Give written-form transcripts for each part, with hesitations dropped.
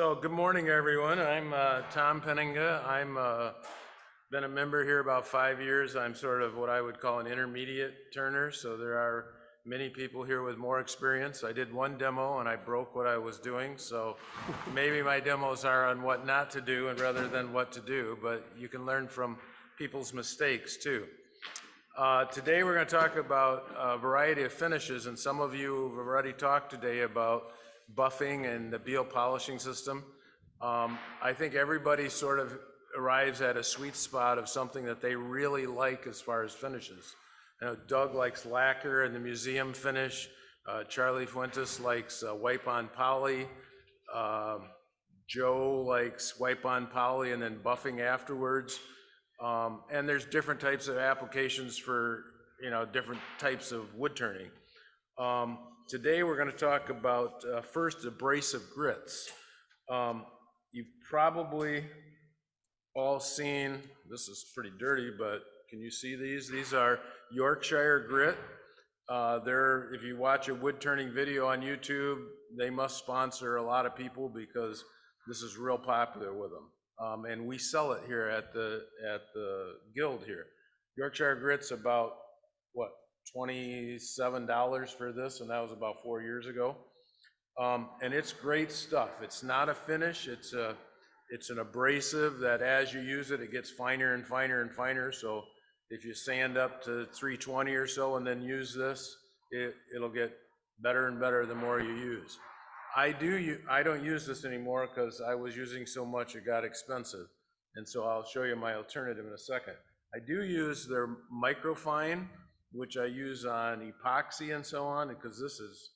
So good morning, everyone. I'm Tom Penninga. I'm been a member here about 5 years. I'm sort of what I would call an intermediate turner. So there are many people here with more experience. I did one demo and I broke what I was doing. So maybe my demos are on what not to do and rather than what to do, but you can learn from people's mistakes too. Today we're going to talk about a variety of finishes, and some of you have already talked today about buffing and the Beal polishing system. I think everybody sort of arrives at a sweet spot of something that they really like as far as finishes. You know, Doug likes lacquer and the museum finish. Charlie Fuentes likes wipe on poly. Joe likes wipe on poly and then buffing afterwards. And there's different types of applications for, different types of wood turning. Today we're going to talk about first abrasive grits. You've probably all seen, this is pretty dirty, but can you see these? These are Yorkshire grit. If you watch a wood turning video on YouTube, they must sponsor a lot of people because this is real popular with them. And we sell it here at the guild here. Yorkshire grit's about, what, $27 for this, and that was about 4 years ago. And it's great stuff. It's not a finish, it's an abrasive that as you use it, it gets finer and finer and finer. So if you sand up to 320 or so and then use this, it'll get better and better the more you use. I don't use this anymore because I was using so much it got expensive. And so I'll show you my alternative in a second. I do use their microfine, which I use on epoxy and so on, because this is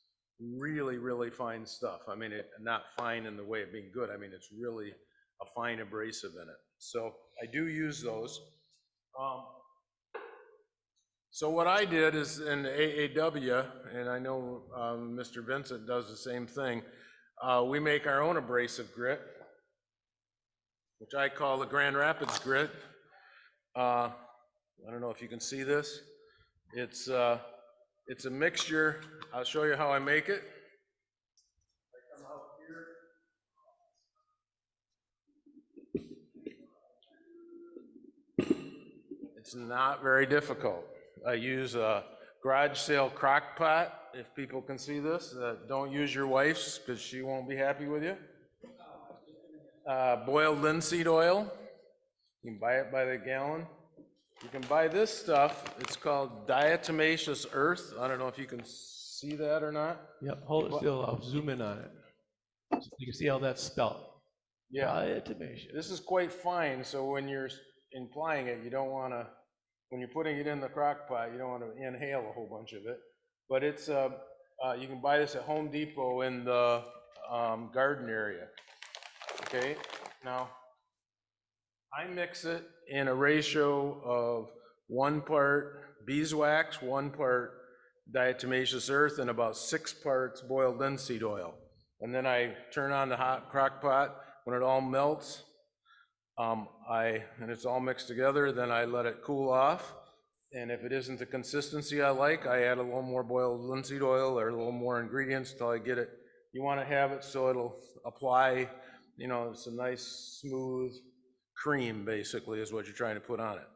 really, really fine stuff. I mean, not fine in the way of being good. I mean, it's really a fine abrasive in it. So I do use those. So what I did is in AAW, and I know Mr. Vincent does the same thing, we make our own abrasive grit, which I call the Grand Rapids grit. I don't know if you can see this. It's a mixture. I'll show you how I make it. I come out here. It's not very difficult. I use a garage sale crock pot, if people can see this. Don't use your wife's because she won't be happy with you. Boiled linseed oil. You can buy it by the gallon. You can buy this stuff. It's called diatomaceous earth. I don't know if you can see that or not. Yep, hold it still. I'll zoom in on it. So you can see how that's spelled. Yeah. Diatomaceous. This is quite fine, so when you're applying it, you don't want to, when you're putting it in the crock pot, you don't want to inhale a whole bunch of it. But it's, you can buy this at Home Depot in the garden area. Okay, now I mix it in a ratio of 1 part beeswax, 1 part diatomaceous earth, and about 6 parts boiled linseed oil. And then I turn on the hot crock pot. When it all melts, and it's all mixed together, then I let it cool off. And if it isn't the consistency I like, I add a little more boiled linseed oil or a little more ingredients until I get it. You want to have it so it'll apply, it's a nice smooth cream, basically, is what you're trying to put on it.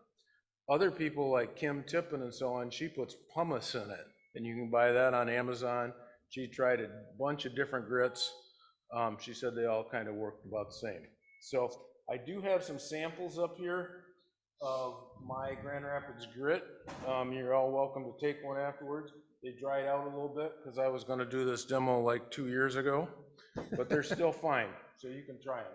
Other people like Kim Tippin and so on, she puts pumice in it, and you can buy that on Amazon. She tried a bunch of different grits. She said they all kind of worked about the same. So I do have some samples up here of my Grand Rapids grit. You're all welcome to take one afterwards. They dried out a little bit because I was going to do this demo like 2 years ago, but they're still fine, so you can try them.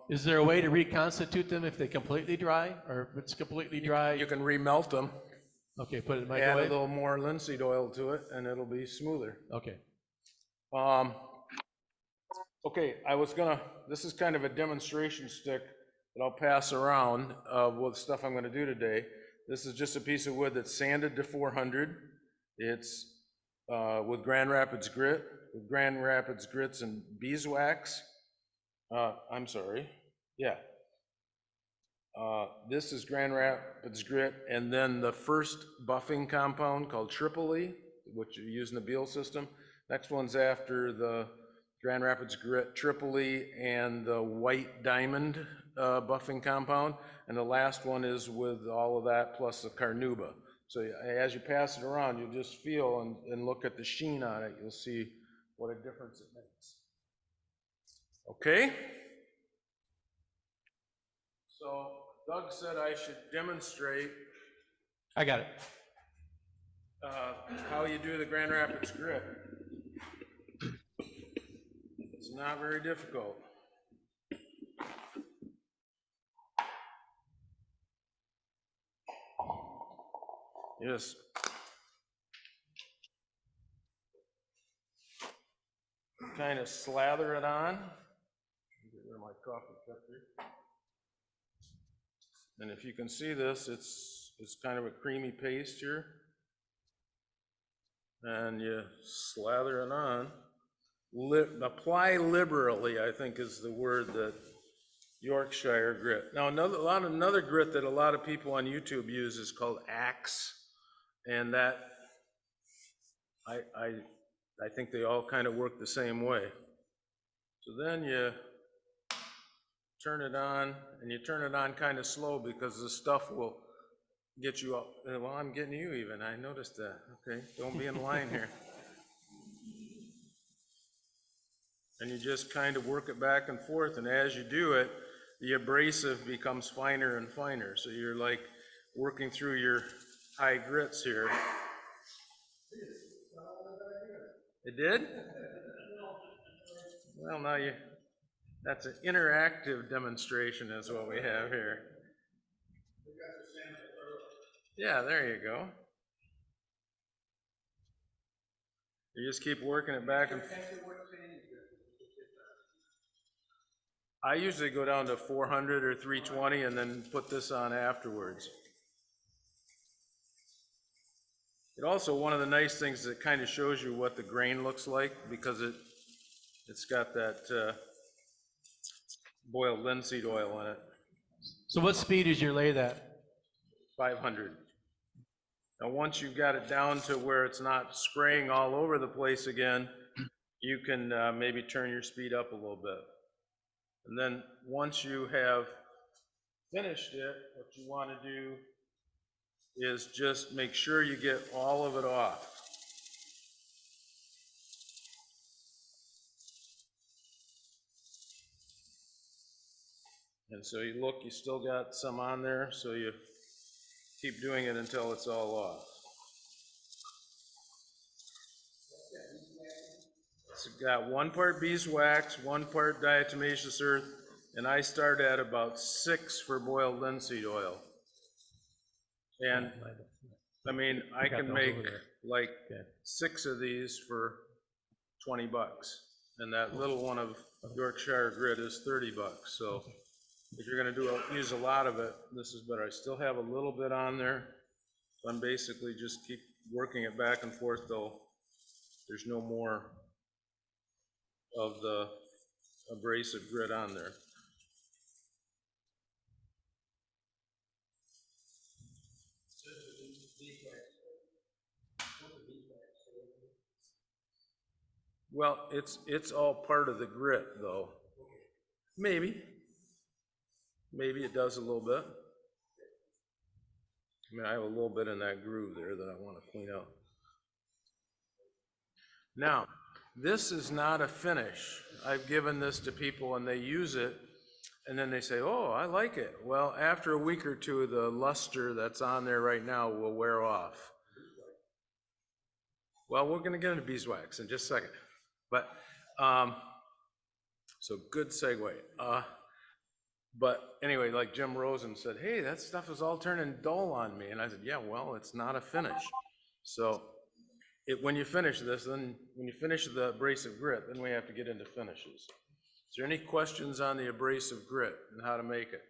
Is there a way to reconstitute them if they completely dry, or if it's completely dry? You can remelt them. Okay, put it in my add a little more linseed oil to it, and it'll be smoother. Okay. Okay, this is kind of a demonstration stick that I'll pass around with stuff I'm going to do today. This is just a piece of wood that's sanded to 400. It's with Grand Rapids grit, with Grand Rapids grits and beeswax. I'm sorry, yeah. This is Grand Rapids grit, and then the first buffing compound called Tripoli, which you use in the Beal system. Next one's after the Grand Rapids Grit Tripoli and the White Diamond buffing compound. And the last one is with all of that plus the Carnauba. So as you pass it around, you just feel and look at the sheen on it. You'll see what a difference it makes. Okay? So Doug said I should demonstrate I got it. how you do the Grand Rapids Grit. It's not very difficult. You just kind of slather it on. Get rid of my coffee cup here. And if you can see this, it's kind of a creamy paste here. And you slather it on. Apply liberally, I think is the word that Yorkshire grit. Now another grit that a lot of people on YouTube use is called Axe. And that, I think they all kind of work the same way. So then you turn it on, and you turn it on kind of slow because the stuff will get you up. Well, I'm getting you even, I noticed that. Okay, don't be in line here. And you just kind of work it back and forth, and as you do it, the abrasive becomes finer and finer. So you're like working through your high grits here. It did? Well, now that's an interactive demonstration is what we have here. Yeah, there you go. You just keep working it back and I usually go down to 400 or 320 and then put this on afterwards. It also, one of the nice things that kind of shows you what the grain looks like because it's got that boiled linseed oil in it. So what speed is your lathe at? 500. Now once you've got it down to where it's not spraying all over the place again, you can maybe turn your speed up a little bit. And then once you have finished it, what you want to do is just make sure you get all of it off. And so you look, you still got some on there, so you keep doing it until it's all off. It's got 1 part beeswax, 1 part diatomaceous earth, and I start at about 6 for boiled linseed oil. And I mean, I can make like 6 of these for 20 bucks. And that little one of Yorkshire Grit is 30 bucks. So if you're gonna use a lot of it, this is better. I still have a little bit on there. So I'm basically just keep working it back and forth though. There's no more of the abrasive grit on there. Well, it's all part of the grit though. Maybe it does a little bit. I mean, I have a little bit in that groove there that I want to clean up. Now, this is not a finish. I've given this to people and they use it and then they say, oh, I like it. Well, after a week or two, the luster that's on there right now will wear off. Well, we're going to get into beeswax in just a second. But, so good segue. But anyway, like Jim Rosen said, hey, that stuff is all turning dull on me. And I said, yeah, well, it's not a finish. So when you finish this, then when you finish the abrasive grit, then we have to get into finishes. Is there any questions on the abrasive grit and how to make it?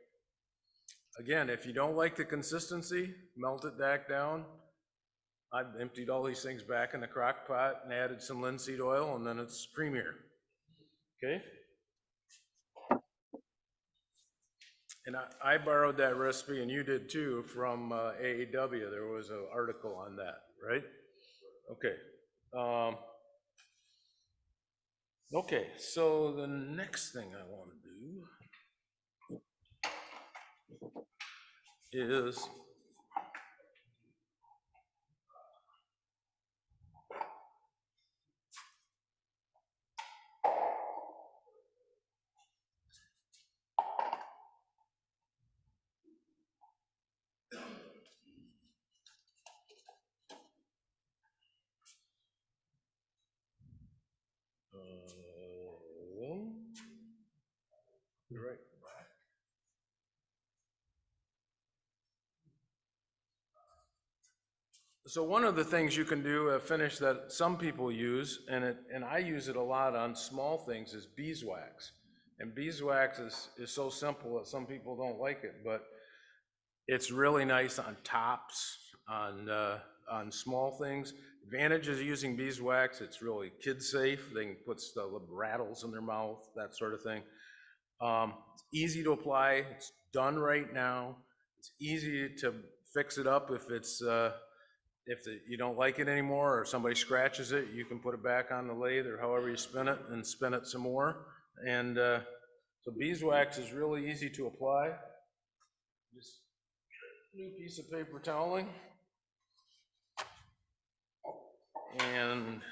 Again, if you don't like the consistency, melt it back down. I've emptied all these things back in the crock pot and added some linseed oil, and then it's creamier. Okay? And I borrowed that recipe, and you did too, from AAW. There was an article on that, right? Okay. Okay, so the next thing I want to do is you're right. So one of the things you can do, a finish that some people use, and I use it a lot on small things, is beeswax. And beeswax is so simple that some people don't like it, but it's really nice on tops, on small things. Advantages of using beeswax, it's really kid-safe. They can put stuff with rattles in their mouth, that sort of thing. It's easy to apply, it's done right now. It's easy to fix it up if you don't like it anymore or somebody scratches it, you can put it back on the lathe or however you spin it and spin it some more. And so beeswax is really easy to apply. Just new piece of paper toweling. And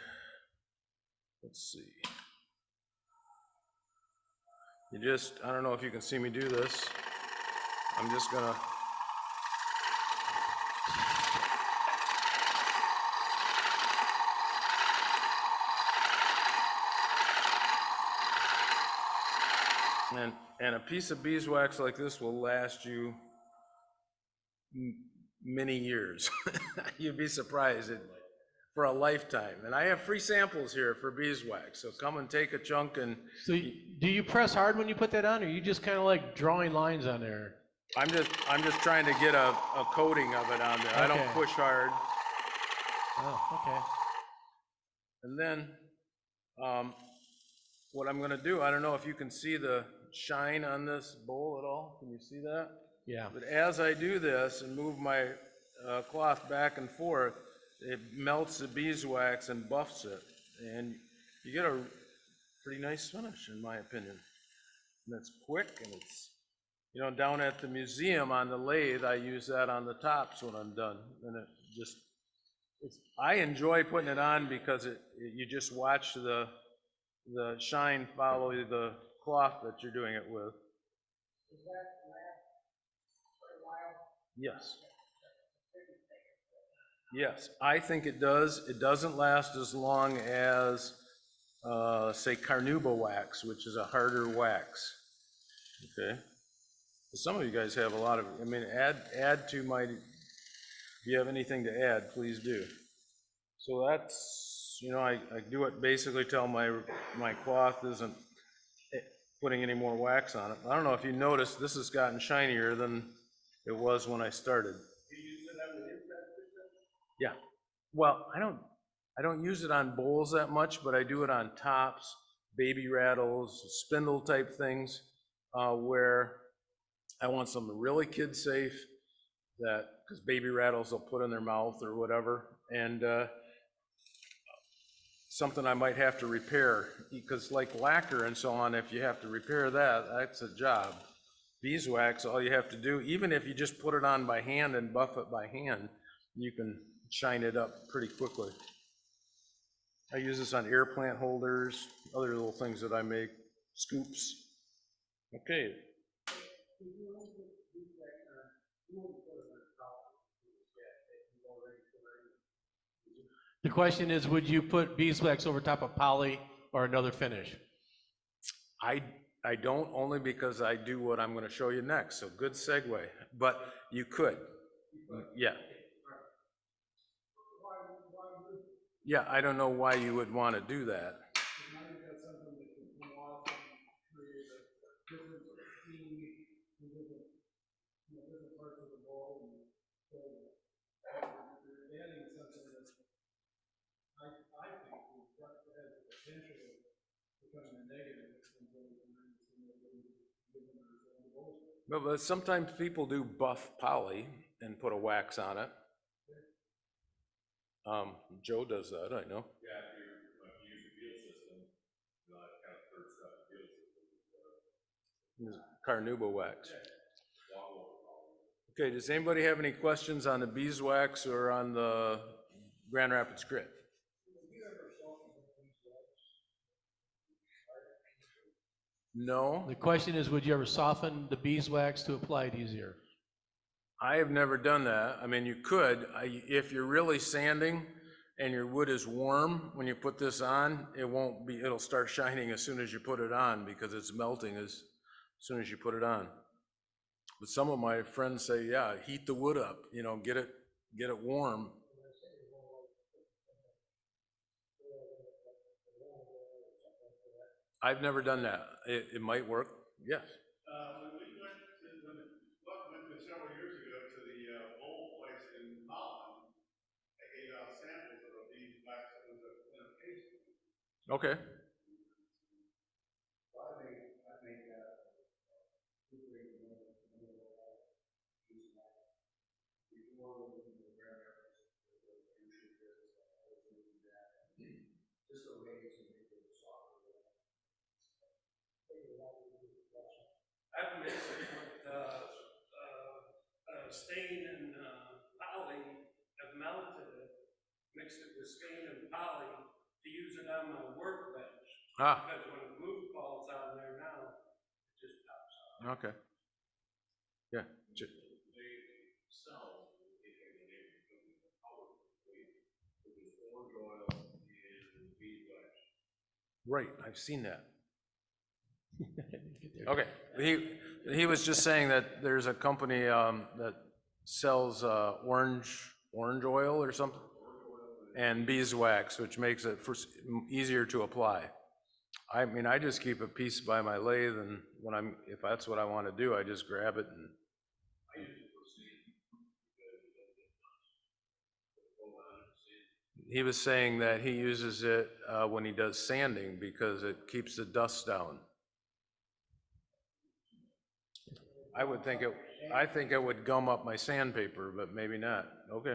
let's see. I don't know if you can see me do this. I'm just gonna and a piece of beeswax like this will last you many years. You'd be surprised for a lifetime. And I have free samples here for beeswax, so come and take a chunk. And So do you press hard when you put that on, or you just kind of like drawing lines on there? I'm just trying to get a coating of it on there. I don't push hard. Oh, okay. And then what I'm gonna do, I don't know if you can see the shine on this bowl at all. Can you see that? Yeah. But as I do this and move my cloth back and forth, it melts the beeswax and buffs it. And you get a pretty nice finish, in my opinion. And it's quick, and it's, down at the museum on the lathe, I use that on the tops when I'm done. And I enjoy putting it on because you just watch the shine follow the cloth that you're doing it with. Does that last for a while? Yes. Yes, I think it does. It doesn't last as long as, say, carnauba wax, which is a harder wax. Okay. Some of you guys have a lot of, add to my, if you have anything to add, please do. So that's, I do it basically till my cloth isn't putting any more wax on it. I don't know if you noticed, this has gotten shinier than it was when I started. Do you use it on the inside system? Yeah. Well, I don't use it on bowls that much, but I do it on tops, baby rattles, spindle type things, where I want something really kid safe, because baby rattles they'll put in their mouth or whatever, and something I might have to repair, because like lacquer and so on, if you have to repair that, that's a job. Beeswax, all you have to do, even if you just put it on by hand and buff it by hand, you can shine it up pretty quickly. I use this on air plant holders, other little things that I make, scoops. Okay. The question is, would you put beeswax over top of poly or another finish? I don't, only because I do what I'm going to show you next, so good segue, but you could. Yeah. Yeah, I don't know why you would want to do that. No, but sometimes people do buff poly and put a wax on it. Joe does that, I know. Yeah, if you use a field system, Carnauba wax. Okay, does anybody have any questions on the beeswax or on the Grand Rapids Grit? No, The question is, would you ever soften the beeswax to apply it easier? I have never done that. I mean, you could, if you're really sanding and your wood is warm, when you put this on, it'll start shining as soon as you put it on because it's melting as soon as you put it on. But some of my friends say, yeah, heat the wood up, you know, get it warm. I've never done that. It might work, yes. When we went several years ago to the bowl place in Holland, they gave out samples of a beeswax that was in a case. Okay. I've mixed it with stain and poly. I've melted it, mixed it with stain and poly to use it on my workbench. Ah. Because when glue falls on there now, it just pops off. Okay. Yeah. Right, I've seen that. Okay, he was just saying that there's a company that sells orange oil or something, and beeswax, which makes it easier to apply. I mean, I just keep a piece by my lathe, and if that's what I want to do, I just grab it and. He was saying that he uses it when he does sanding because it keeps the dust down. I think it would gum up my sandpaper, but maybe not. Okay.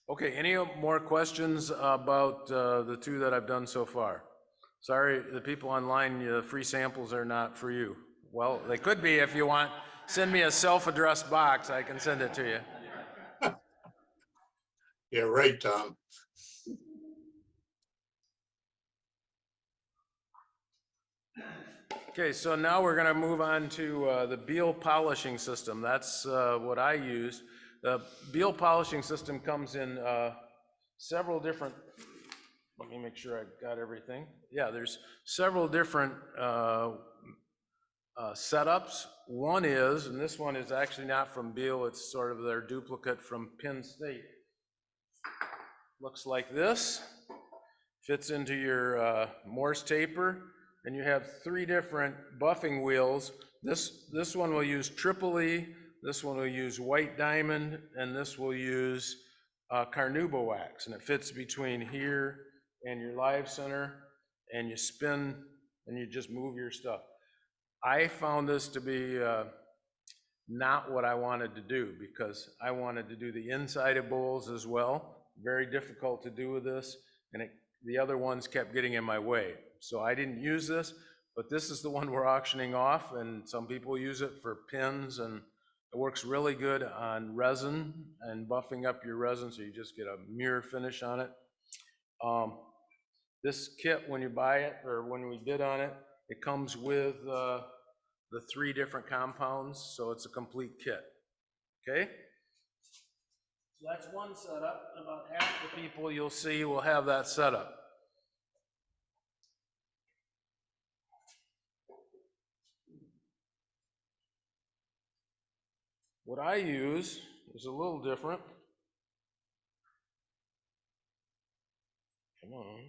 Okay, any more questions about the two that I've done so far? Sorry, the people online, the free samples are not for you. Well, they could be if you want. Send me a self-addressed box, I can send it to you. Yeah, right, Tom. Okay, so now we're gonna move on to the Beal polishing system. That's what I use. The Beal polishing system comes in several different, let me make sure I got everything. Yeah, there's several different setups. One is, and this one is actually not from Beal, it's sort of their duplicate from Penn State. Looks like this, fits into your Morse taper, and you have three different buffing wheels. This one will use Triple E, this one will use White Diamond, and this will use Carnauba wax, and it fits between here and your live center, and you spin and you just move your stuff. I found this to be not what I wanted to do because I wanted to do the inside of bowls as well. Very difficult to do with this, and the other ones kept getting in my way. So I didn't use this, but this is the one we're auctioning off, and some people use it for pins, and it works really good on resin and buffing up your resin so you just get a mirror finish on it. This kit, when you buy it, or when we bid on it, it comes with the three different compounds, so it's a complete kit, okay? So that's one setup. About half the people you'll see will have that setup. What I use is a little different. Come on.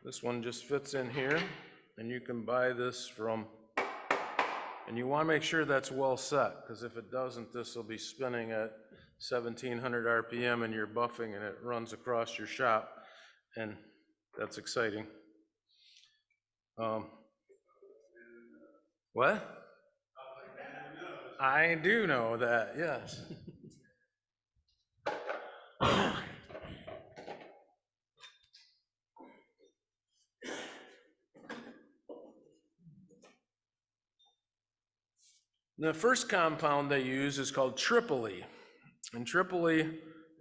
This one just fits in here, and you can buy this from, and you want to make sure that's well set, because if it doesn't, this will be spinning at 1700 RPM and you're buffing and it runs across your shop, and that's exciting. What? I do know that, yes. The first compound they use is called Tripoli. And Tripoli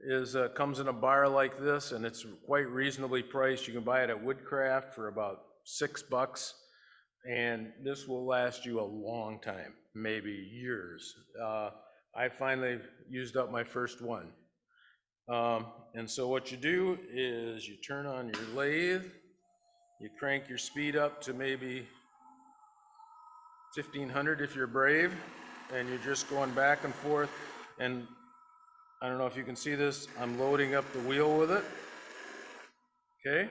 is, comes in a bar like this, and it's quite reasonably priced. You can buy it at Woodcraft for about $6, and this will last you a long time, maybe years. I finally used up my first one. And so what you do is you turn on your lathe, you crank your speed up to maybe 1500 if you're brave, and you're just going back and forth. And I don't know if you can see this, I'm loading up the wheel with it. Okay? At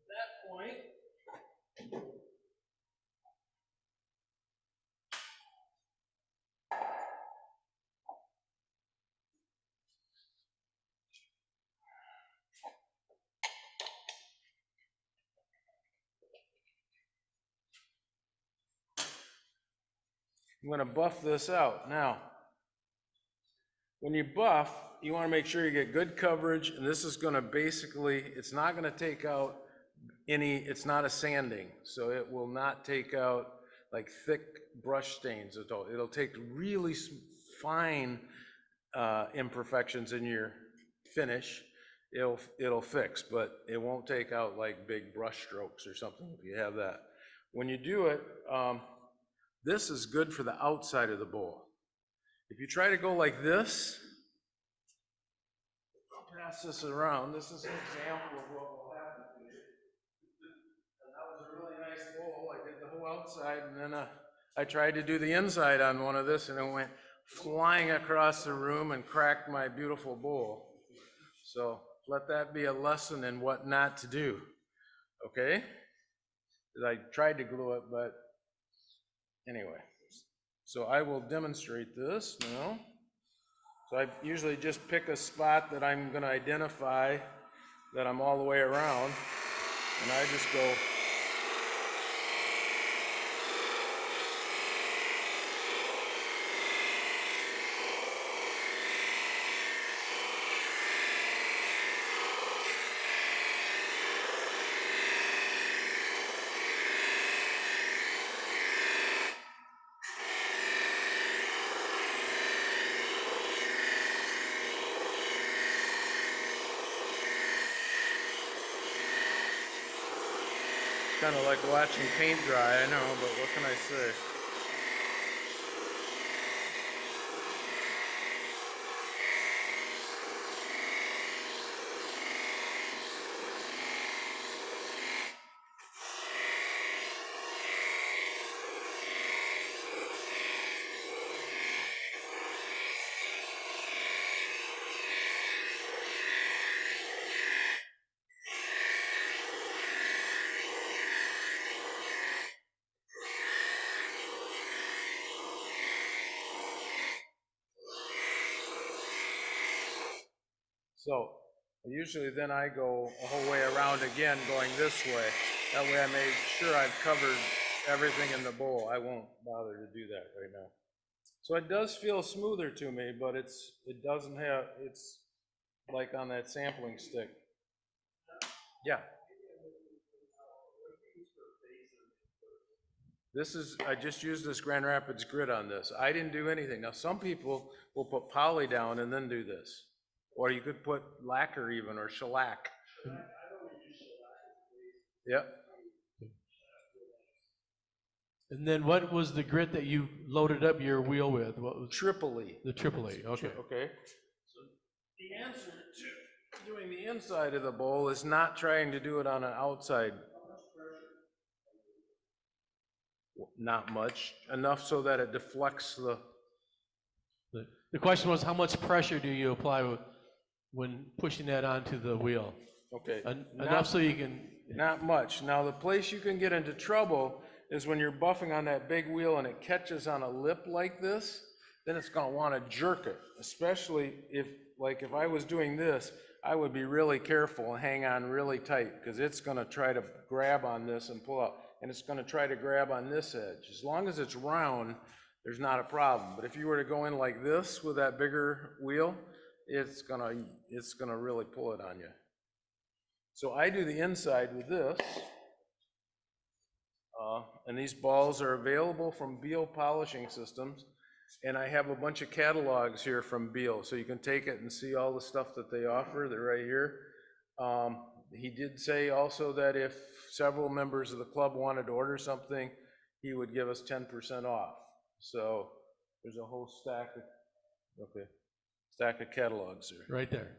that point, I'm gonna buff this out. Now, when you buff, you wanna make sure you get good coverage, and this is gonna basically, it's not gonna take out any, it's not a sanding, so it will not take out like thick brush stains at all. It'll take really fine imperfections in your finish. It'll fix, but it won't take out like big brush strokes or something if you have that. When you do it, this is good for the outside of the bowl. If you try to go like this, I'll pass this around. This is an example of what will happen to you. And that was a really nice bowl. I did the whole outside, and then I tried to do the inside on one of this, and it went flying across the room and cracked my beautiful bowl. So let that be a lesson in what not to do, okay? I tried to glue it, but anyway. So I will demonstrate this now. So I usually just pick a spot that I'm gonna identify that I'm all the way around, and I just go kind of like watching paint dry, I know, but what can I say? So usually then I go a whole way around again going this way. That way I make sure I've covered everything in the bowl. I won't bother to do that right now. So it does feel smoother to me, but it doesn't have, it's like on that sampling stick. Yeah. This is, I just used this Grand Rapids grit on this. I didn't do anything. Now some people will put poly down and then do this. Or you could put lacquer even, or shellac. Yep. And then what was the grit that you loaded up your wheel with? What was Tripoli. the Tripoli? Okay. Okay. So the answer to doing the inside of the bowl is not trying to do it on an outside. Not much, enough so that it deflects the. The question was, how much pressure do you apply when pushing that onto the wheel? Okay. Enough so you can. Not much. Now the place you can get into trouble is when you're buffing on that big wheel and it catches on a lip like this, then it's gonna wanna jerk it. Especially if I was doing this, I would be really careful and hang on really tight, because it's gonna try to grab on this and pull out, and it's gonna try to grab on this edge. As long as it's round, there's not a problem. But if you were to go in like this with that bigger wheel, it's gonna really pull it on you. So I do the inside with this. And these balls are available from Beal Polishing Systems. And I have a bunch of catalogs here from Beal, so you can take it and see all the stuff that they offer. They're right here. He did say also that if several members of the club wanted to order something, he would give us 10% off. So there's a whole stack of catalogs there. Right there.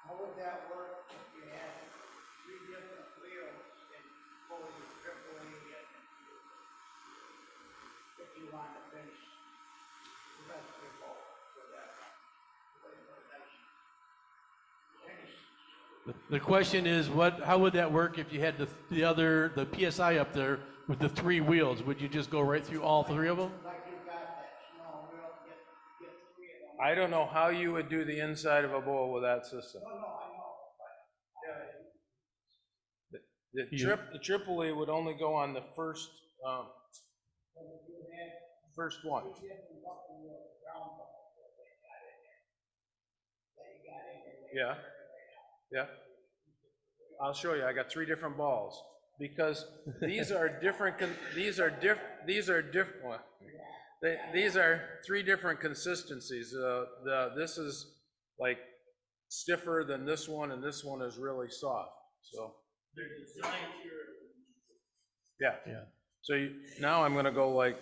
How would that work if you had 3 different wheels and fully tripling it? If you want to finish the rest of your bowl with that, The question is, how would that work if you had the PSI up there with the 3 wheels? Would you just go right through all 3 of them? like you've got that small wheel, get 3 of them. I don't know how you would do the inside of a bowl with that system. No, I know, but The Tripoli would only go on the first one. Yeah, yeah. I'll show you. I got 3 different balls because these are different. These are 3 different consistencies. This is like stiffer than this one, and this one is really soft. So. Yeah. So now I'm going to go like.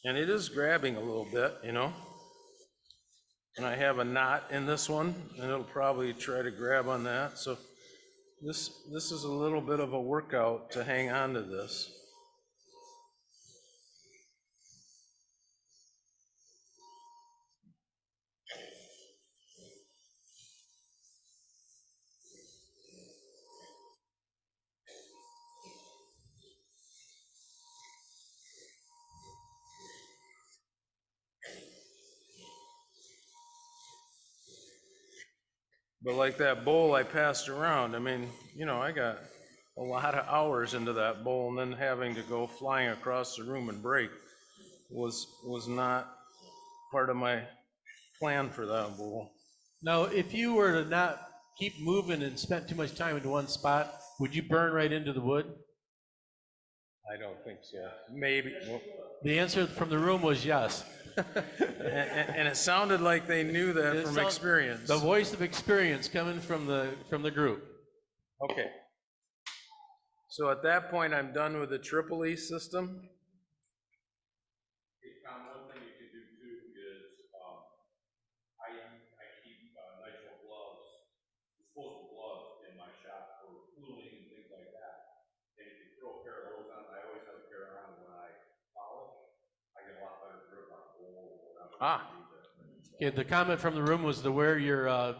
And it is grabbing a little bit, you know. And I have a knot in this one, and it'll probably try to grab on that. So this is a little bit of a workout to hang on to this. But like that bowl I passed around, I mean, you know, I got a lot of hours into that bowl, and then having to go flying across the room and break was not part of my plan for that bowl. Now, if you were to not keep moving and spent too much time in one spot, would you burn right into the wood? I don't think so. Maybe. Well, The answer from the room was yes. and it sounded like they knew that from experience. The voice of experience coming from the group. Okay. So at that point, I'm done with the Tripoli system. Hey, Tom, one thing you can do too is, I keep nitrile gloves, disposable gloves in my shop for fluting and things like that. And if you throw a pair of those on, I always have a pair on when I polish. I get a lot better grip on a bowl or whatever. Okay, the comment from the room was to wear your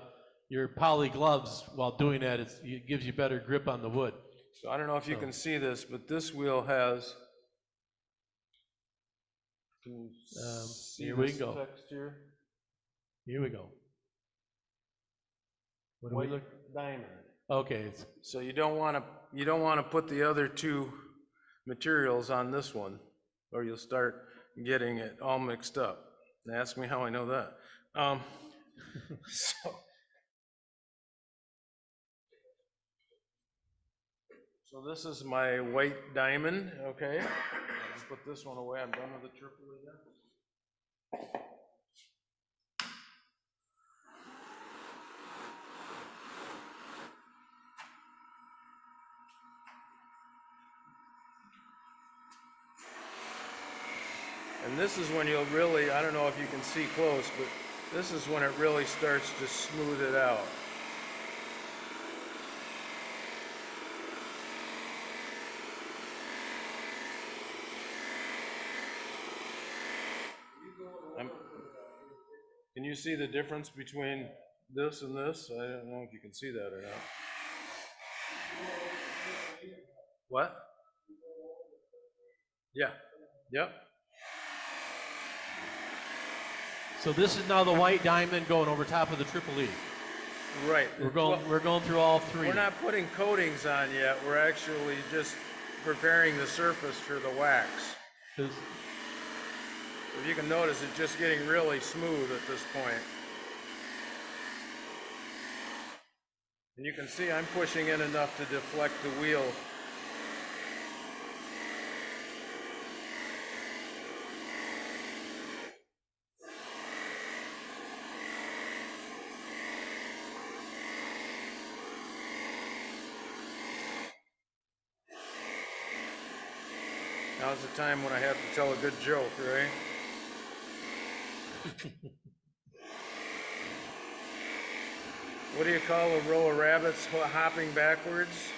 poly gloves while doing that. It gives you better grip on the wood. So I don't know if you can see this, but this wheel has. Can you see Here we this go. texture? Here we go. What do we White look? diamond. Okay, So you don't want to put the other 2 materials on this one, or you'll start getting it all mixed up. And ask me how I know that. So this is my white diamond, okay? I'll just put this one away. I'm done with the Tripoli then. And this is when you'll really, I don't know if you can see close, but this is when it really starts to smooth it out. Can you see the difference between this and this? I don't know if you can see that or not. What? Yeah, yep. so this is now the white diamond going over top of the Tripoli. Right. We're going through all 3. We're not putting coatings on yet. We're actually just preparing the surface for the wax. If you can notice, it's just getting really smooth at this point. And you can see I'm pushing in enough to deflect the wheel. Now's the time when I have to tell a good joke, right? What do you call a row of rabbits hopping backwards?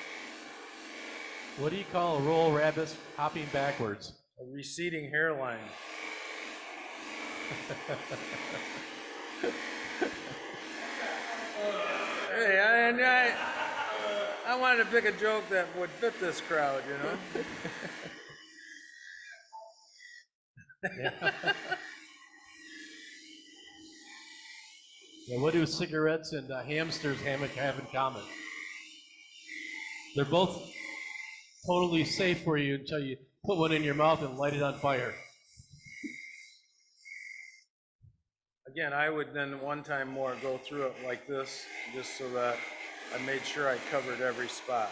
What do you call a roll of rabbits hopping backwards? A receding hairline. Hey, I wanted to pick a joke that would fit this crowd, you know? Yeah, what do cigarettes and hamsters have in common? They're both totally safe for you until you put one in your mouth and light it on fire. Again, I would then one time more go through it like this, just so that I made sure I covered every spot.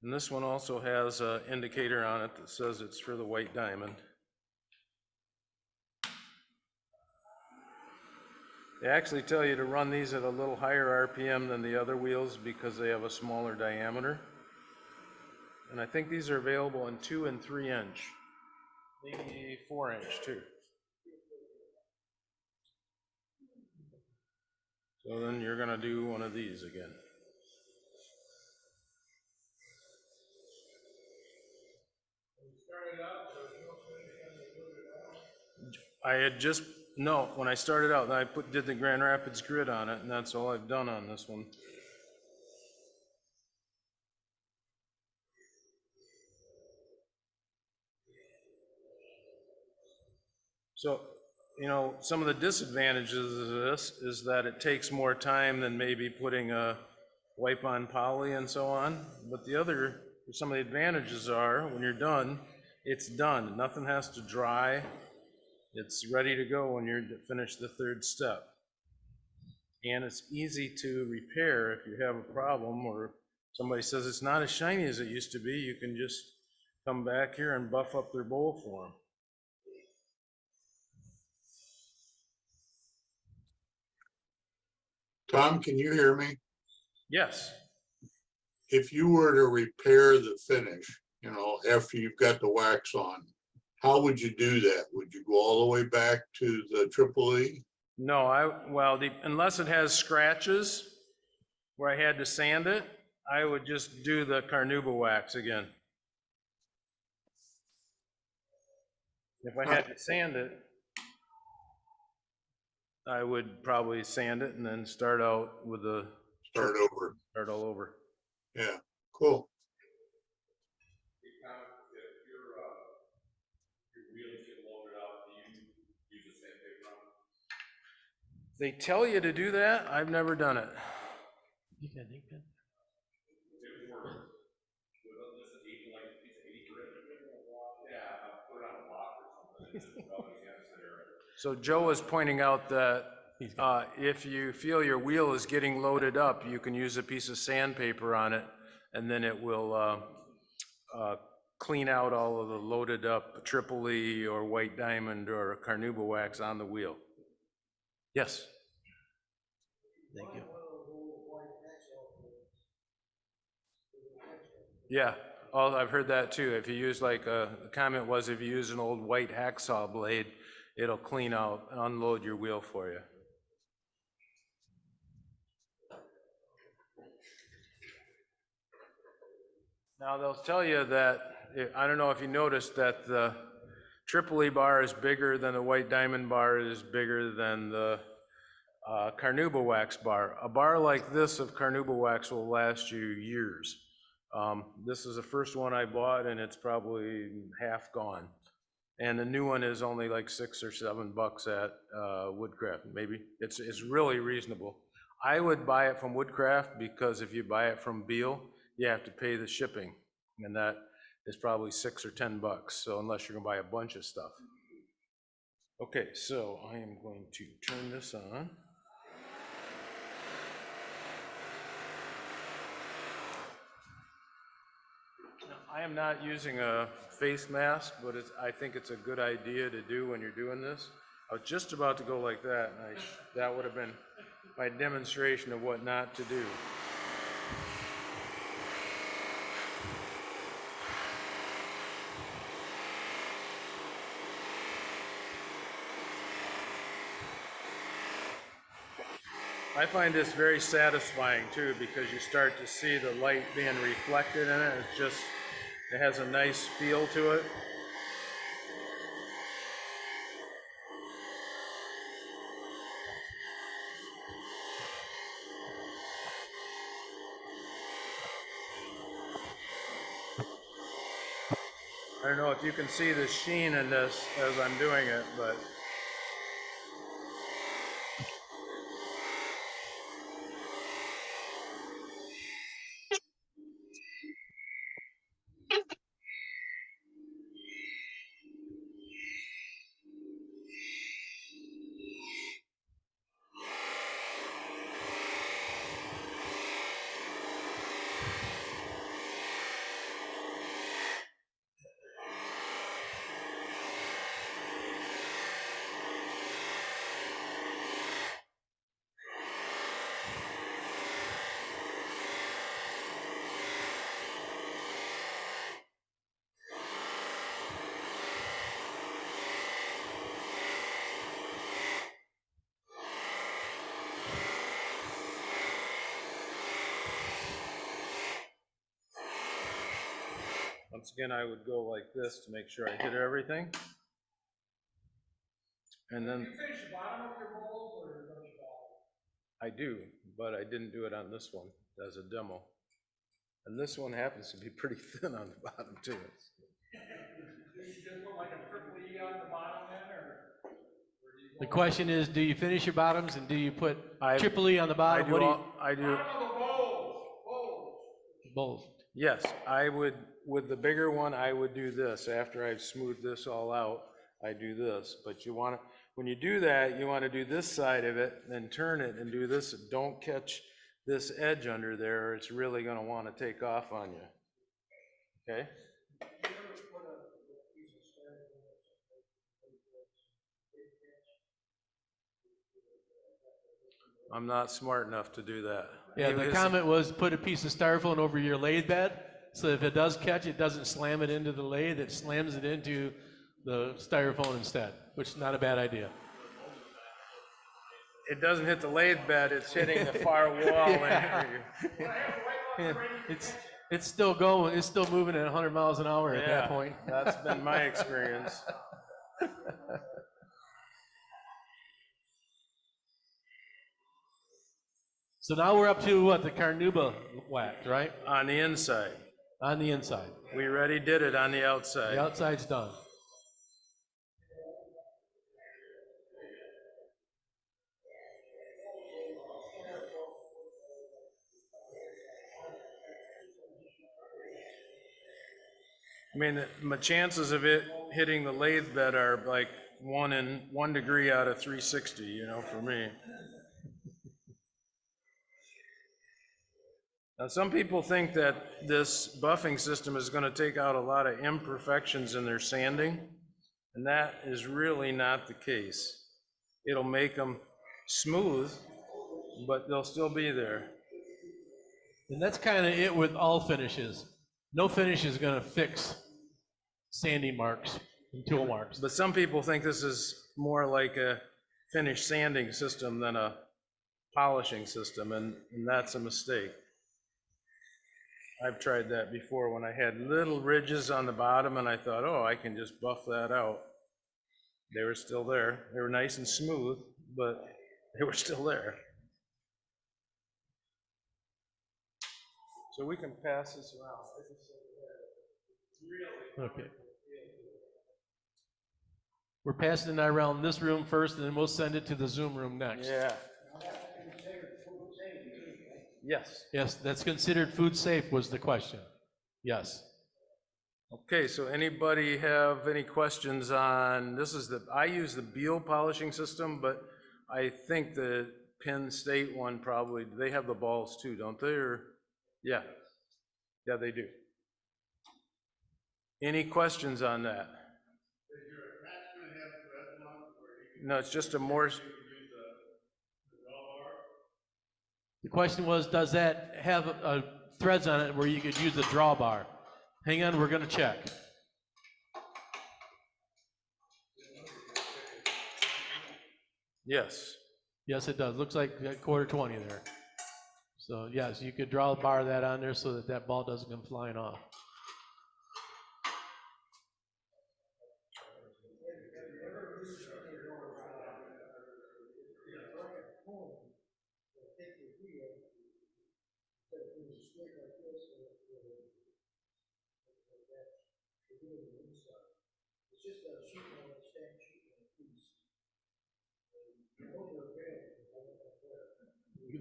And this one also has an indicator on it that says it's for the white diamond. They actually tell you to run these at a little higher RPM than the other wheels because they have a smaller diameter. And I think these are available in 2 and 3 inch, maybe 4 inch too. So then you're gonna do one of these again. I had just, no, when I started out, I did the Grand Rapids grid on it, and that's all I've done on this one. So, you know, some of the disadvantages of this is that it takes more time than maybe putting a wipe on poly and so on. But the other, some of the advantages are, when you're done, it's done. Nothing has to dry. It's ready to go when you're finished the 3rd step. And it's easy to repair if you have a problem or somebody says it's not as shiny as it used to be. You can just come back here and buff up their bowl for them. Tom, can you hear me? Yes. If you were to repair the finish, you know, after you've got the wax on, how would you do that? Would you go all the way back to the triple E? No, well, unless it has scratches where I had to sand it, I would just do the carnauba wax again. If I had to sand it, I would probably sand it and then start out with the Start over. Start all over. Yeah, cool. If your wheels get loaded up, do you use the sandpaper on them? They tell you to do that. I've never done it. You can. It works. With this 80, like a piece of 80 grit. Yeah, I'll put it on a block or something and just rub it against there. So Joe was pointing out that if you feel your wheel is getting loaded up, you can use a piece of sandpaper on it, and then it will clean out all of the loaded up triple E or white diamond or carnauba wax on the wheel. Yes? Thank you. Yeah, I've heard that too. If you use like, the comment was if you use an old white hacksaw blade, it'll clean out, unload your wheel for you. Now they'll tell you that, I don't know if you noticed that the triple E bar is bigger than the white diamond bar is bigger than the carnauba wax bar. A bar like this of carnauba wax will last you years. This is the first one I bought, and it's probably half gone. And the new one is only like $6 or $7 at Woodcraft, maybe. It's really reasonable. I would buy it from Woodcraft because if you buy it from Beal, you have to pay the shipping, and that is probably $6 or $10. So unless you're gonna buy a bunch of stuff. Okay, so I am going to turn this on. Now, I am not using a face mask, but I think it's a good idea to do when you're doing this. I was just about to go like that, and that would have been my demonstration of what not to do. I find this very satisfying too, because you start to see the light being reflected in it. It has a nice feel to it. I don't know if you can see the sheen in this as I'm doing it, but once again, I would go like this to make sure I hit everything. And then. You finish the bottom of your bowls or don't you I do, but I didn't do it on this one as a demo. And this one happens to be pretty thin on the bottom too. Do you just put like a triple E on the bottom then, or do you The question is, do you finish your bottoms and do you put triple E on the I bottom? What do you? I do. bottom of the bowls? Both. Yes, I would, with the bigger one, I would do this. After I've smoothed this all out, I do this. But you want to, when you do that, you want to do this side of it, then turn it and do this. Don't catch this edge under there, or it's really going to want to take off on you. Okay? I'm not smart enough to do that. Yeah, the comment was put a piece of styrofoam over your lathe bed, so if it does catch, it doesn't slam it into the lathe, it slams it into the styrofoam instead, which is not a bad idea. It doesn't hit the lathe bed, it's hitting the far wall. Yeah, it's still going, it's still moving at 100 miles an hour at that point. That's been my experience. So now we're up to what, the carnauba wax, right? On the inside. On the inside. We already did it on the outside. The outside's done. I mean, my chances of it hitting the lathe bed are like 1 degree out of 360, you know, for me. Now, some people think that this buffing system is going to take out a lot of imperfections in their sanding, and that is really not the case. It'll make them smooth, but they'll still be there. And that's kind of it with all finishes. No finish is going to fix sanding marks and tool marks. But some people think this is more like a finish sanding system than a polishing system, and that's a mistake. I've tried that before when I had little ridges on the bottom and I thought, oh, I can just buff that out. They were still there. They were nice and smooth, but they were still there. So we can pass this around. Okay. We're passing it around this room first, and then we'll send it to the Zoom room next. Yeah. Yes. Yes, that's considered food safe was the question. Yes. Okay, so anybody have any questions on, I use the Beal polishing system, but I think the Penn State one probably, they have the balls too, don't they, or? Yeah. Yeah, they do. Any questions on that? Does your attachment have threads on it where you can No, it's just a more, use the drawbar? The question was, does that have threads on it where you could use the drawbar? Hang on, we're gonna check. yes. Yes, it does. Looks like quarter 20 there. So yes, you could draw a bar of that on there so that that ball doesn't come flying off. It's just a sheet metal, stamped sheet metal piece.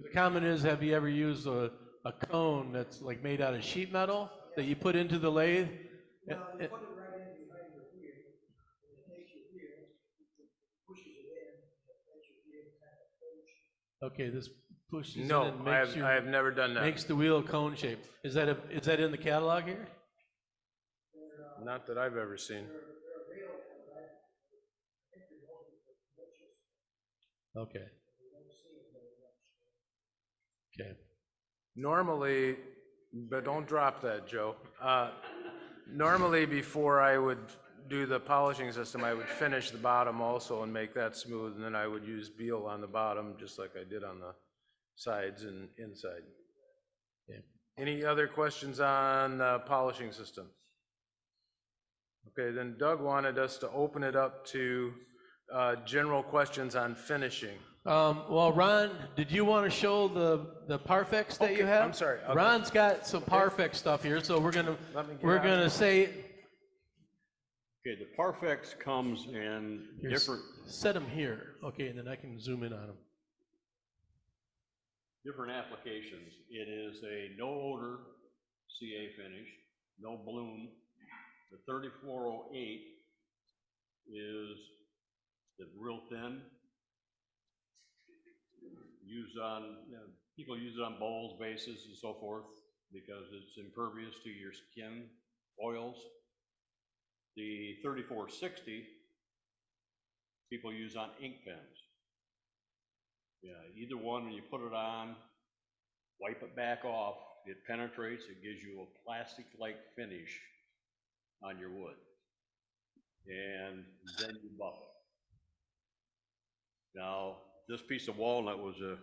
The comment is, have you ever used a cone that's like made out of sheet metal that you put into the lathe? Well, you put it right in behind your wheel, and it takes your wheel, pushes it in, and it makes your wheel kind of push. Okay, this pushes it No, and I makes have never done that. makes the wheel cone shape. Is that in the catalog here? Not that I've ever seen. Okay. Okay. Normally, but don't drop that, Joe. Normally, before I would do the polishing system, I would finish the bottom also and make that smooth, and then I would use Beal on the bottom, just like I did on the sides and inside. Okay. Any other questions on the polishing system? Okay, then Doug wanted us to open it up to general questions on finishing. Well, Ron, did you want to show the Parfix that you Okay, have? I'm sorry, okay. Ron's got some Parfix stuff here, so we're Let me get gonna out. say Okay, the Parfix comes in here, different set them here, okay, and then I can zoom in on them. applications. It is a no odor CA finish, no bloom. The 3408 is the real thin. Used on, people use it on bowls, bases, and so forth because it's impervious to your skin oils. The 3460 people use on ink pens. Yeah, either one, when you put it on, wipe it back off, it penetrates, it gives you a plastic-like finish on your wood. And then you buff it. Now, this piece of walnut was a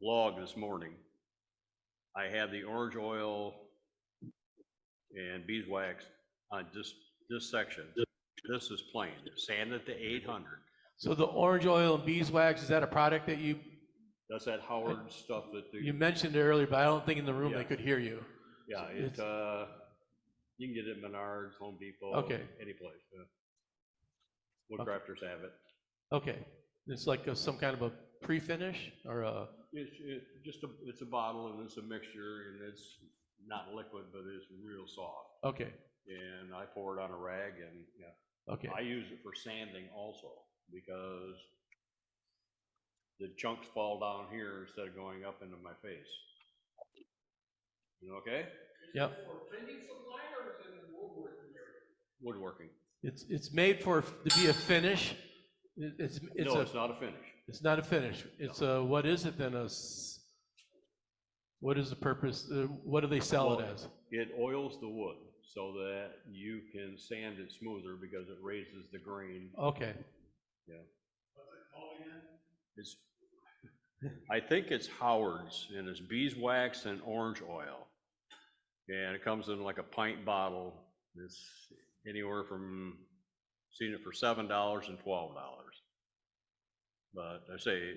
log this morning. I had the orange oil and beeswax on this section. This is plain, it's sanded to 800. So the orange oil and beeswax, is that a product that you That's that Howard stuff that you mentioned earlier, but I don't think in the room Yeah. they could hear you. yeah, It's- you can get it at Menards, Home Depot, Okay. any place. Woodcrafters have it. Okay, it's like some kind of a pre-finish or a, It's a bottle and it's a mixture and it's not liquid, but it's real soft. okay, And I pour it on a rag and okay. I use it for sanding also because the chunks fall down here instead of going up into my face. You okay? Yep. Woodworking. It's made to be a finish. It's No, it's not a finish. It's not a finish. It's a, what is it then? What is the purpose? What do they sell it as? It oils the wood so that you can sand it smoother because it raises the grain. Okay, It's, I think it's Howard's and it's beeswax and orange oil. And it comes in like a pint bottle. It's anywhere from, seen it for $7 and $12. But I say,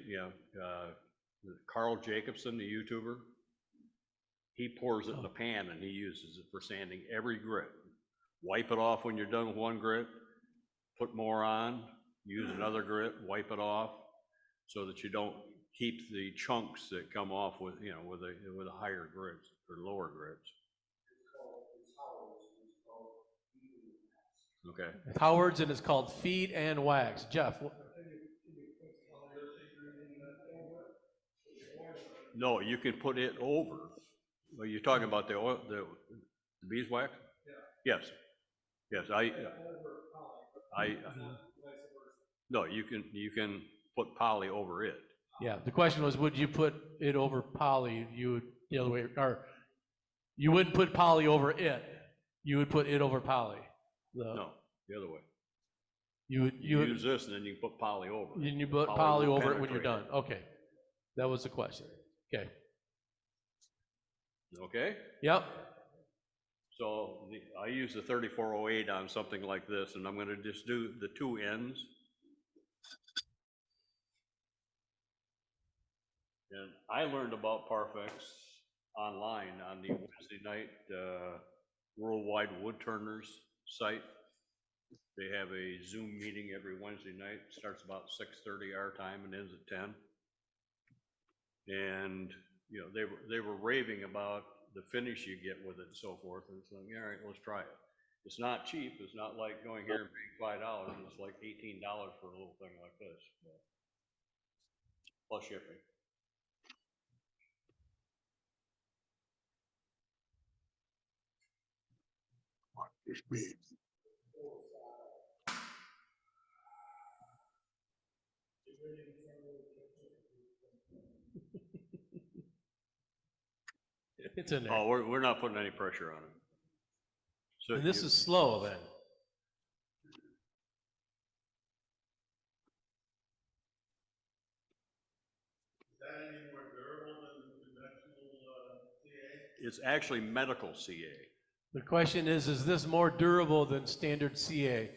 Carl Jacobson, the YouTuber, He pours it in the pan and he uses it for sanding every grit. Wipe it off when you're done with one grit, put more on, use another grit, wipe it off, so that you don't keep the chunks that come off with, you know, with a higher grits or lower grits. Okay. Howard's, and it's called feed and wax. Jeff, No, you can put it over. Are you talking about the oil, the beeswax? Yes. Yes, no, you can put poly over it. yeah, the question was, would you put it over poly? You would, the other way, or you wouldn't put poly over it. You would put it over poly. No, the other way. You would, You use this and then you can put poly over it. and you put Poly poly will over it when you're done. penetrate Okay. That was the question. Okay. Okay? Yep. So I use the 3408 on something like this, and I'm gonna just do the two ends. And I learned about Parfix online on the Wednesday night Worldwide Woodturners site. They have a Zoom meeting every Wednesday night, starts about 6:30 our time and ends at 10. And, you know, they were raving about the finish you get with it and so forth, and it's like, all right, let's try it. It's not cheap, it's not like going here and paying $5, it's like $18 for a little thing like this, plus shipping. Just be, It's in there. Oh, we're not putting any pressure on it. So And this is slow then. Is that any more durable than conventional, CA? it's actually medical CA. The question is this more durable than standard CA?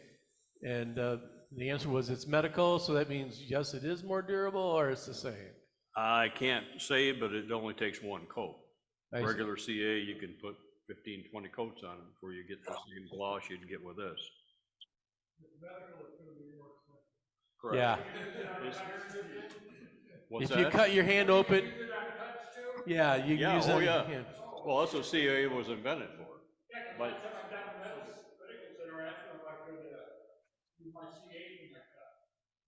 And the answer was it's medical, so that means yes, it is more durable, or it's the same. I can't say, but it only takes one coat. I see. Regular CA, you can put 15, 20 coats on it before you get the same gloss you'd get with this. Correct. Yeah. What's If you that? cut your hand open, yeah, you can Yeah, use it. oh on your yeah. hand. Well, that's what CA was invented for. But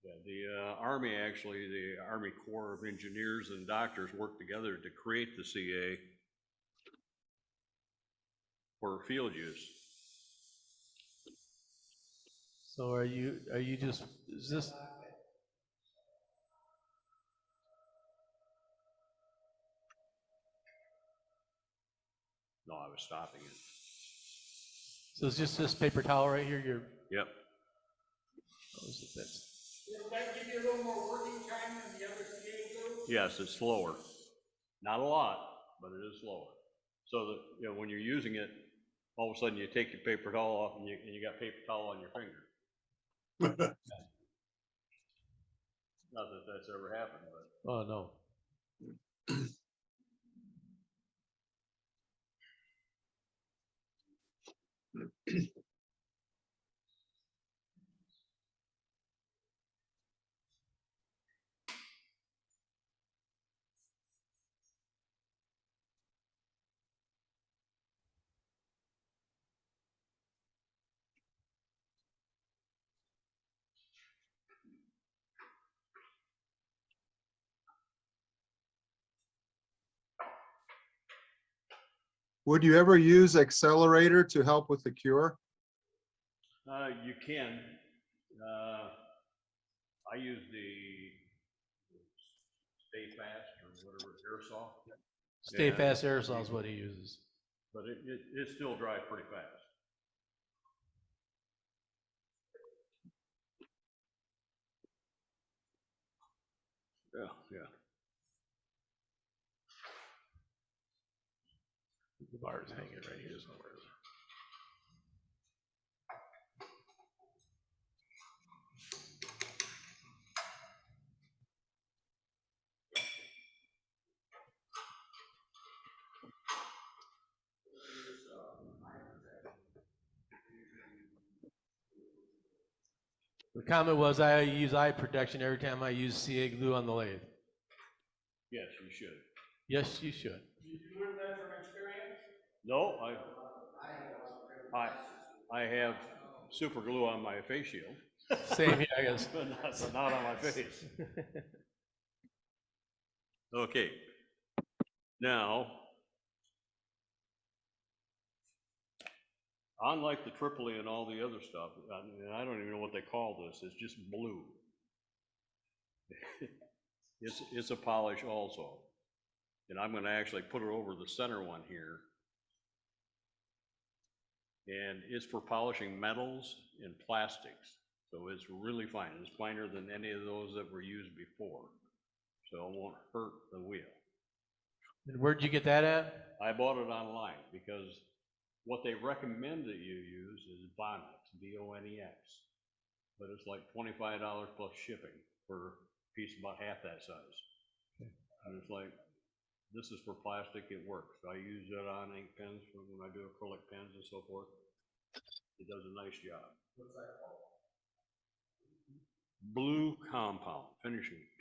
yeah, the Army, actually, the Army Corps of Engineers and doctors worked together to create the CA for field use. So are you just, is this, No, I was stopping it. so it's just this paper towel right here, your, Yep. those are bits. Does that give you a little more working time than the other CA group? Yes, it's slower. Not a lot, but it is slower. So that, you know, when you're using it, all of a sudden you take your paper towel off and you got paper towel on your finger. Not that that's ever happened, but. Oh, no. Would you ever use Accelerator to help with the cure? You can. I use the Stay Fast or whatever, aerosol. Stay Yeah. Fast aerosol is what he uses. But it still dries pretty fast. Yeah, yeah. The bar is hanging right here somewhere. The comment was I use eye protection every time I use CA glue on the lathe. Yes, you should. Yes, you should. You learned that from experience? No, I have super glue on my face shield, Same here, I guess. but not on my face. Okay. Now, unlike the Tripoli and all the other stuff, and I don't even know what they call this, it's just blue. It's a polish also. And I'm gonna actually put it over the center one here. And it's for polishing metals and plastics. So it's really fine. It's finer than any of those that were used before. So it won't hurt the wheel. And where'd you get that at? I bought it online because what they recommend that you use is Bonex, B-O-N-E-X. But it's like $25 plus shipping for a piece about half that size. And it's like, this is for plastic, it works. I use that on ink pens when I do acrylic pens and so forth. It does a nice job. What's that called? Blue compound,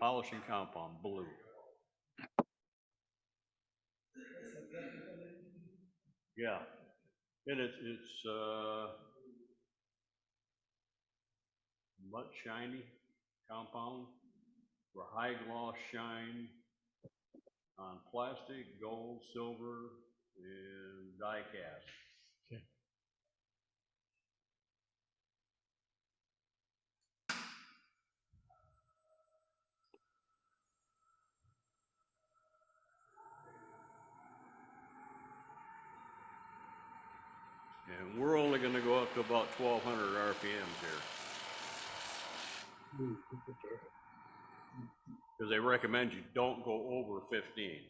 polishing compound, blue. Yeah, and it's much shiny compound for high gloss shine on plastic, gold, silver, and die cast. Okay. And we're only gonna go up to about 1,200 RPMs here. Because they recommend you don't go over 15.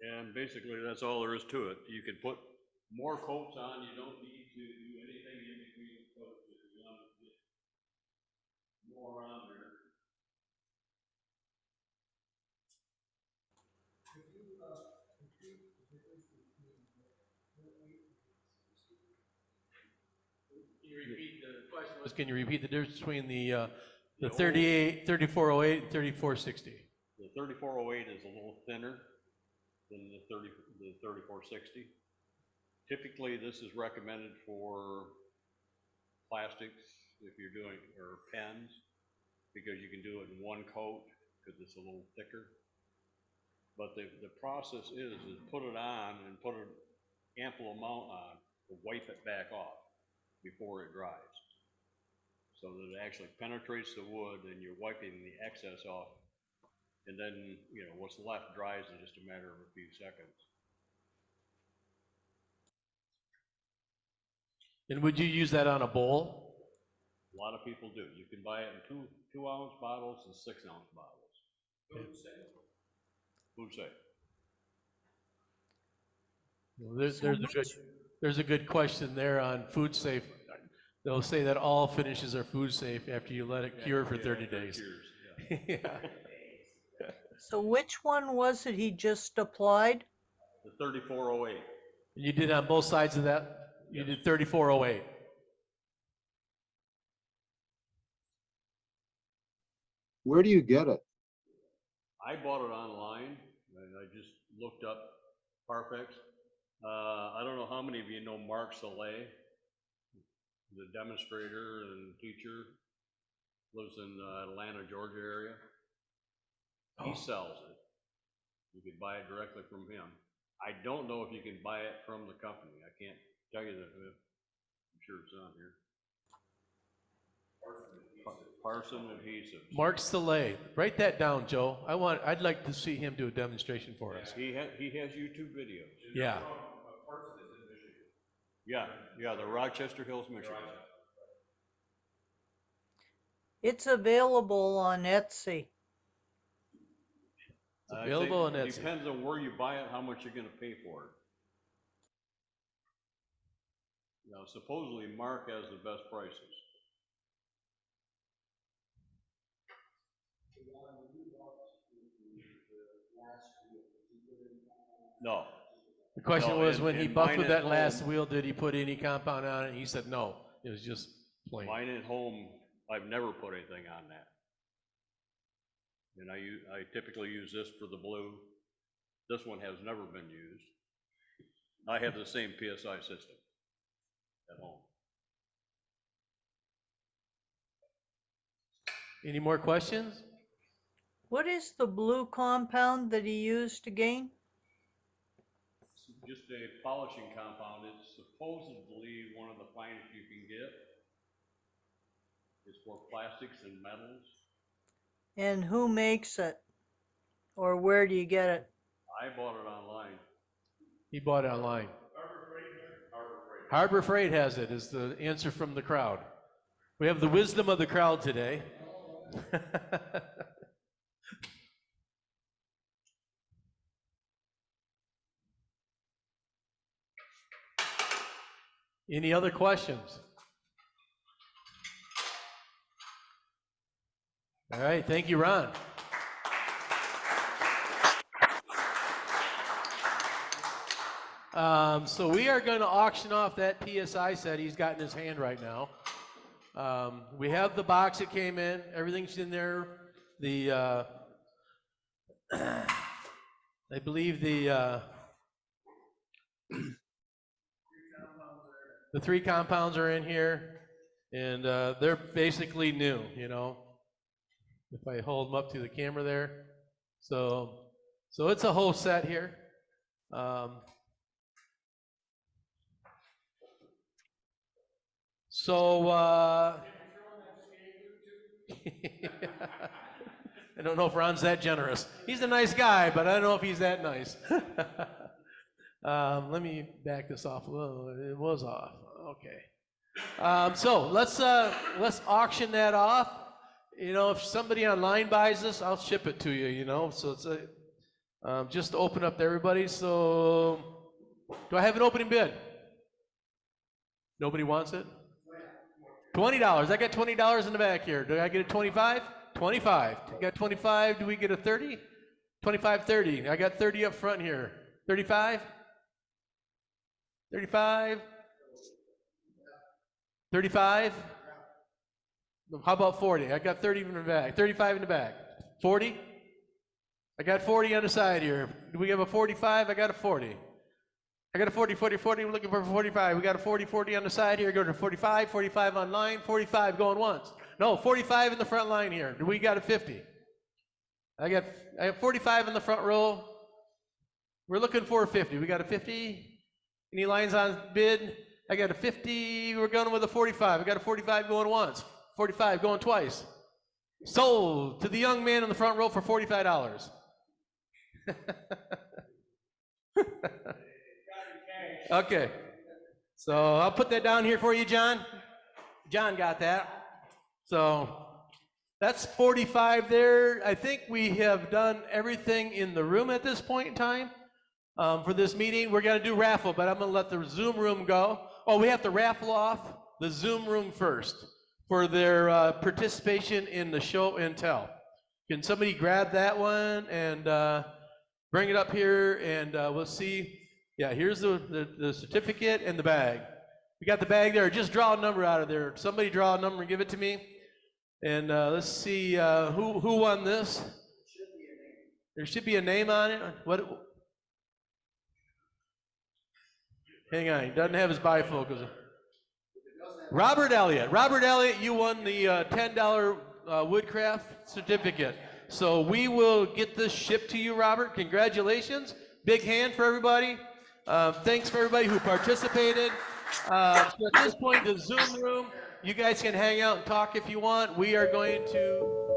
And basically, that's all there is to it. You can put more coats on. You don't need to do anything in between the coats if you want to get more on there. Can you repeat the difference between the 38, 3408 and 3460? The 3408 is a little thinner than the 3460. Typically, this is recommended for plastics if you're doing, or pens. because you can do it in one coat, because it's a little thicker. But the process is put it on and put an ample amount on to wipe it back off before it dries. So that it actually penetrates the wood and you're wiping the excess off. And then, you know, what's left dries in just a matter of a few seconds. And would you use that on a bowl? A lot of people do. You can buy it in 2-ounce bottles and 6-ounce bottles. Food safe. Food safe. Well, there's a good question there on food safe. They'll say that all finishes are food safe after you let it cure for 30 days. Yeah. So which one was it he just applied? The 3408. You did on both sides of that? You did 3408. Where do you get it? I bought it online, and I just looked up Parfix. I don't know how many of you know Mark Saleh, the demonstrator and teacher, lives in Atlanta, Georgia area. He sells it. You can buy it directly from him. I don't know if you can buy it from the company. I can't tell you that. I'm sure it's on here. Parson Adhesives. Mark Saleh. Write that down, Joe. I'd like to see him do a demonstration for us. He has YouTube videos. Yeah. Yeah, the Rochester Hills, Michigan. It's available on Etsy. It's available on It Etsy. depends on where you buy it, how much you're gonna pay for it. Now, supposedly Mark has the best prices. No. The question No, was, and- when he and buffed mine with at that last home- wheel, did he put any compound on it? And he said no. It was just plain. Mine at home, I've never put anything on that. And I typically use this for the blue. This one has never been used. I have the same PSI system at home. Any more questions? What is the blue compound that he used again? It's just a polishing compound. It's supposedly one of the finest you can get. It's for plastics and metals. And who makes it? Or where do you get it? I bought it online. He bought it online. Harbor Freight has it, is the answer from the crowd. We have the wisdom of the crowd today. Any other questions? All right, thank you, Ron. So we are going to auction off that PSI set he's got in his hand right now. We have the box that came in, everything's in there. The I believe the 3 compounds are in here, and they're basically new, you know. If I hold them up to the camera there, so it's a whole set here. I don't know if Ron's that generous. He's a nice guy, but I don't know if he's that nice. Let me back this off. Whoa, it was off. Okay. So let's auction that off. You know, if somebody online buys this, I'll ship it to you. You know, so it's just to open up to everybody. So, do I have an opening bid? Nobody wants it? $20. I got $20 in the back here. Do I get a 25? 25. I got 25. Do we get a 30? 25, 30. I got 30 up front here. 35? 35? 35? How about 40? I got 30 in the back. 35 in the back. 40? I got 40 on the side here. Do we have a 45? I got a 40. I got a 40, 40, 40. We're looking for 45. We got a 40, 40 on the side here. Go to 45, 45 online, 45 going once. No, 45 in the front line here. We got a 50. I have 45 in the front row. We're looking for a 50. We got a 50. Any lines on bid? I got a 50. We're going with a 45. I got a 45 going once. 45 going twice. Sold to the young man in the front row for $45. Okay. So I'll put that down here for you, John. John got that. So that's 45 there. I think we have done everything in the room at this point in time. For this meeting, we're gonna do raffle, but I'm gonna let the Zoom room go. Oh, we have to raffle off the Zoom room first for their participation in the show and tell. Can somebody grab that one and bring it up here, and we'll see. Yeah, here's the certificate and the bag. We got the bag there. Just draw a number out of there. Somebody draw a number and give it to me. And let's see who won this. There should be a name on it. What? Hang on, he doesn't have his bifocals. Robert Elliott. Robert Elliott, you won the $10 Woodcraft certificate. So we will get this shipped to you, Robert. Congratulations. Big hand for everybody. Thanks for everybody who participated. So at this point, the Zoom room, you guys can hang out and talk if you want. We are going to